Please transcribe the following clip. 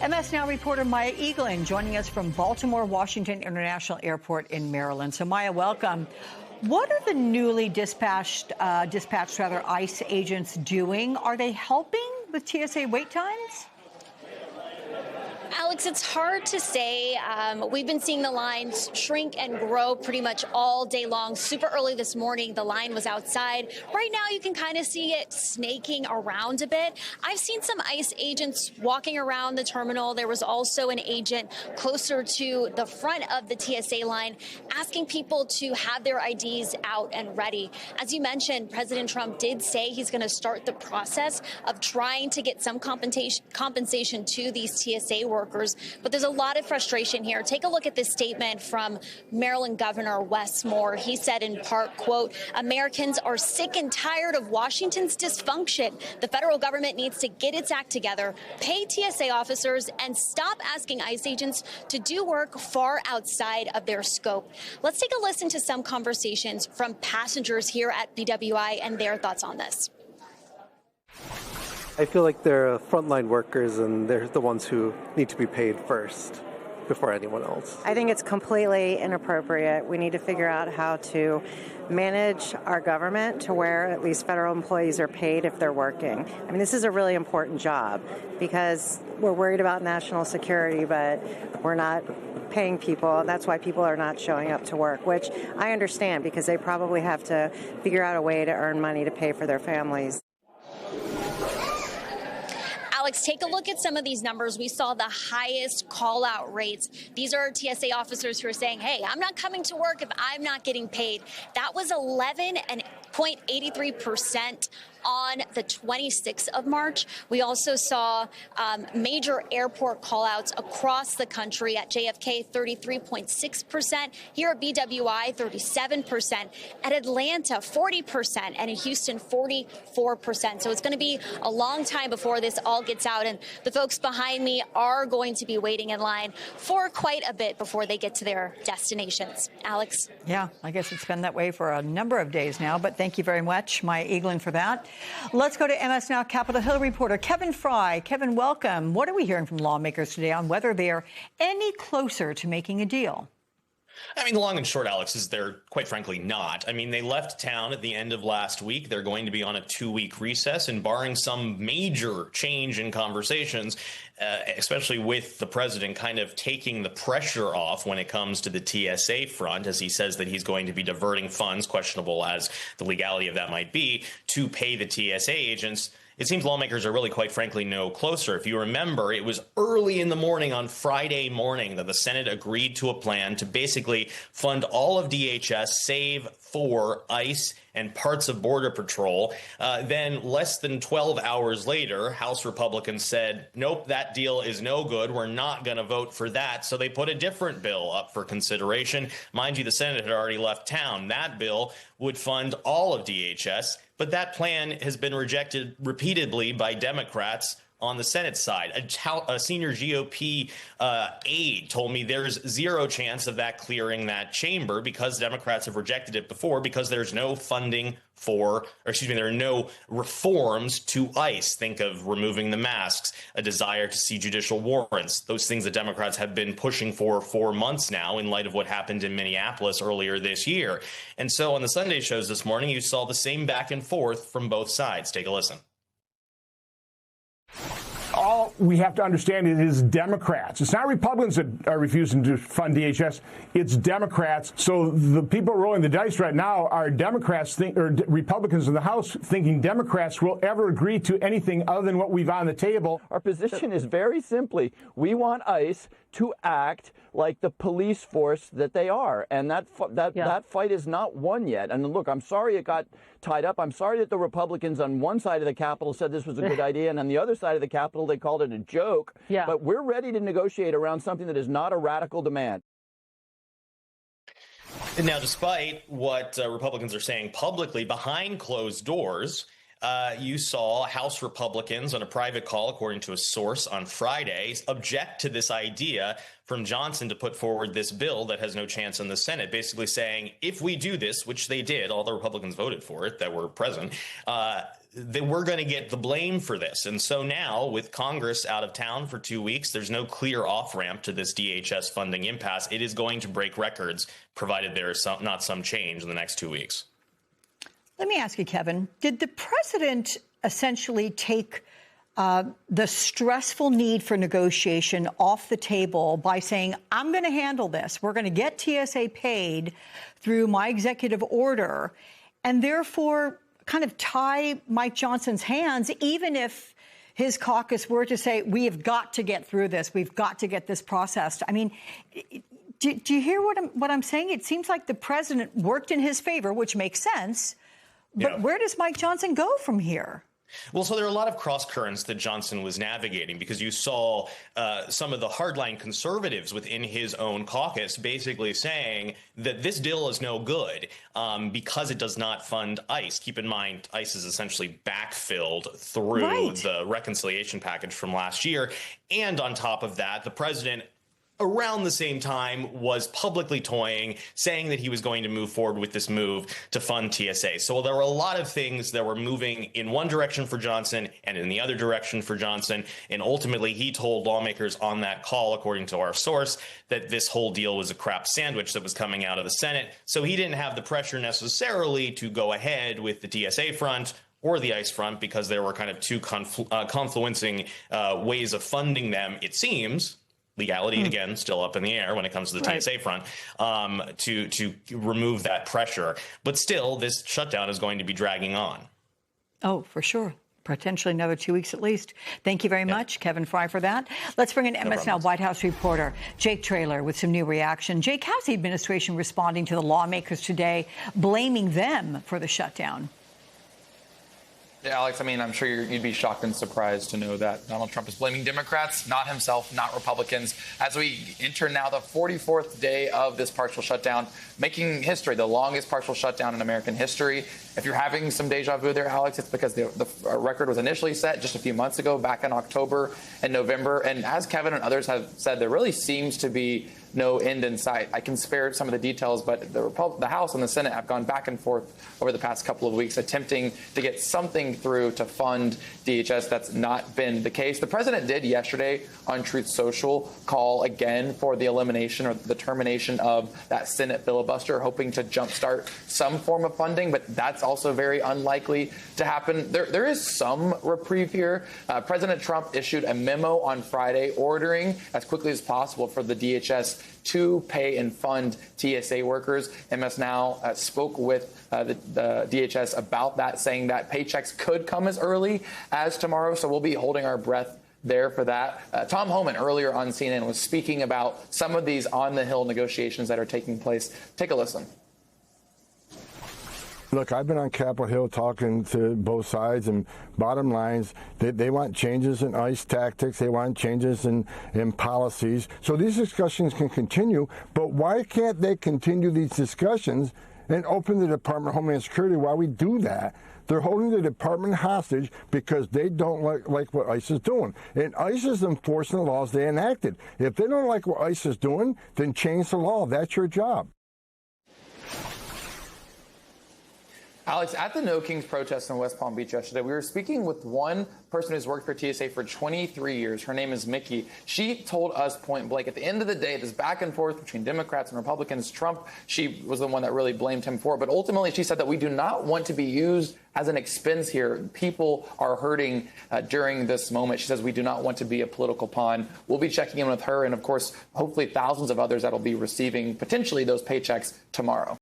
MS Now reporter Maya Eaglin joining us from Baltimore Washington International Airport in Maryland. So Maya, welcome. What are the newly dispatched ICE agents doing? Are they helping with TSA wait times? Alex, it's hard to say. We've been seeing the lines shrink and grow pretty much all day long. Super early this morning, the line was outside. Right now, you can kind of see it snaking around a bit. I've seen some ICE agents walking around the terminal. There was also an agent closer to the front of the TSA line asking people to have their IDs out and ready. As you mentioned, President Trump did say he's going to start the process of trying to get some compensation to these TSA workers. But there's a lot of frustration here. Take a look at this statement from Maryland Governor Wes Moore. He said in part, quote, Americans are sick and tired of Washington's dysfunction. The federal government needs to get its act together, pay TSA officers, and stop asking ICE agents to do work far outside of their scope. Let's take a listen to some conversations from passengers here at BWI and their thoughts on this. I feel like they're frontline workers and they're the ones who need to be paid first before anyone else. I think it's completely inappropriate. We need to figure out how to manage our government to where at least federal employees are paid if they're working. I mean, this is a really important job because we're worried about national security, but we're not paying people. That's why people are not showing up to work, which I understand because they probably have to figure out a way to earn money to pay for their families. Alex, take a look at some of these numbers. We saw the highest call-out rates. These are TSA officers who are saying, hey, I'm not coming to work if I'm not getting paid. That was 11.83% on the 26th of March. We also saw major airport callouts across the country. At JFK, 33.6%. Here at BWI, 37%. At Atlanta, 40%. And in Houston, 44%. So it's going to be a long time before this all gets out. And the folks behind me are going to be waiting in line for quite a bit before they get to their destinations. Alex? Yeah, I guess it's been that way for a number of days now. But thank you very much, Maya Eaglin, for that. Let's go to MS Now Capitol Hill reporter Kevin Fry. Kevin, welcome. What are we hearing from lawmakers today on whether they are any closer to making a deal? I mean, the long and short, Alex, is they're quite frankly not. I mean, they left town at the end of last week. They're going to be on a 2-week recess, and barring some major change in conversations, especially with the president kind of taking the pressure off when it comes to the TSA front, as he says that he's going to be diverting funds, questionable as the legality of that might be, to pay the TSA agents. It seems lawmakers are really, quite frankly, no closer. If you remember, it was early in the morning on Friday morning that the Senate agreed to a plan to basically fund all of DHS, save for ICE and parts of Border Patrol. Then less than 12 hours later, House Republicans said, nope, that deal is no good. We're not going to vote for that. So they put a different bill up for consideration. Mind you, the Senate had already left town. That bill would fund all of DHS. But that plan has been rejected repeatedly by Democrats on the Senate side. A senior GOP aide told me there's zero chance of that clearing that chamber because Democrats have rejected it before because there's no funding there are no reforms to ICE. Think of removing the masks, a desire to see judicial warrants, those things that Democrats have been pushing for months now in light of what happened in Minneapolis earlier this year. And so on the Sunday shows this morning, you saw the same back and forth from both sides. Take a listen. All we have to understand is Democrats. It's not Republicans that are refusing to fund DHS. It's Democrats. So the people rolling the dice right now are Democrats or Republicans in the House thinking Democrats will ever agree to anything other than what we've on the table. Our position is very simply, we want ICE to act like the police force that they are. And that fight is not won yet. And look, I'm sorry it got tied up. I'm sorry that the Republicans on one side of the Capitol said this was a good idea, and on the other side of the Capitol, they called it a joke. Yeah. But we're ready to negotiate around something that is not a radical demand. Now, despite what Republicans are saying publicly behind closed doors, you saw House Republicans on a private call, according to a source on Friday, object to this idea from Johnson to put forward this bill that has no chance in the Senate, basically saying, if we do this, which they did, all the Republicans voted for it that were present, we're going to get the blame for this. And so now, with Congress out of town for 2 weeks, there's no clear off-ramp to this DHS funding impasse. It is going to break records, provided there is not some change in the next 2 weeks. Let me ask you, Kevin, did the president essentially take the stressful need for negotiation off the table by saying, I'm going to handle this. We're going to get TSA paid through my executive order, and therefore kind of tie Mike Johnson's hands, even if his caucus were to say, we have got to get through this. We've got to get this processed. I mean, do you hear what I'm saying? It seems like the president worked in his favor, which makes sense. But where does Mike Johnson go from here? Well, so there are a lot of cross currents that Johnson was navigating, because you saw some of the hardline conservatives within his own caucus basically saying that this deal is no good because it does not fund ICE. Keep in mind, ICE is essentially backfilled through the reconciliation package from last year. And on top of that, the president around the same time was publicly toying, saying that he was going to move forward with this move to fund TSA. So there were a lot of things that were moving in one direction for Johnson and in the other direction for Johnson. And ultimately, he told lawmakers on that call, according to our source, that this whole deal was a crap sandwich that was coming out of the Senate. So he didn't have the pressure necessarily to go ahead with the TSA front or the ICE front, because there were kind of two confluencing ways of funding them, it seems. Legality, again, still up in the air when it comes to the TSA front, to remove that pressure. But still, this shutdown is going to be dragging on. Oh, for sure. Potentially another 2 weeks at least. Thank you very much, Kevin Fry, for that. Let's bring in MS Now White House reporter Jake Traylor with some new reaction. Jake, how's the administration responding to the lawmakers today, blaming them for the shutdown? Yeah, Alex, I mean, I'm sure you'd be shocked and surprised to know that Donald Trump is blaming Democrats, not himself, not Republicans, as we enter now the 44th day of this partial shutdown, making history, the longest partial shutdown in American history. If you're having some deja vu there, Alex, it's because the record was initially set just a few months ago, back in October and November. And as Kevin and others have said, there really seems to be no end in sight. I can spare some of the details, but the House and the Senate have gone back and forth over the past couple of weeks, attempting to get something through to fund DHS. That's not been the case. The president did yesterday on Truth Social call again for the elimination or the termination of that Senate filibuster, hoping to jumpstart some form of funding, but that's also very unlikely to happen. There is some reprieve here. President Trump issued a memo on Friday ordering as quickly as possible for the DHS to pay and fund TSA workers. MS Now spoke with the DHS about that, saying that paychecks could come as early as tomorrow. So we'll be holding our breath there for that. Tom Homan earlier on CNN was speaking about some of these on the Hill negotiations that are taking place. Take a listen. Look, I've been on Capitol Hill talking to both sides, and bottom lines, they want changes in ICE tactics. They want changes in policies. So these discussions can continue, but why can't they continue these discussions and open the Department of Homeland Security while we do that? They're holding the department hostage because they don't like what ICE is doing. And ICE is enforcing the laws they enacted. If they don't like what ICE is doing, then change the law. That's your job. Alex, at the No Kings protest in West Palm Beach yesterday, we were speaking with one person who's worked for TSA for 23 years. Her name is Mickey. She told us point blank, at the end of the day, this back and forth between Democrats and Republicans, Trump, she was the one that really blamed him for it. But ultimately, she said that we do not want to be used as an expense here. People are hurting during this moment. She says we do not want to be a political pawn. We'll be checking in with her and, of course, hopefully thousands of others that will be receiving potentially those paychecks tomorrow.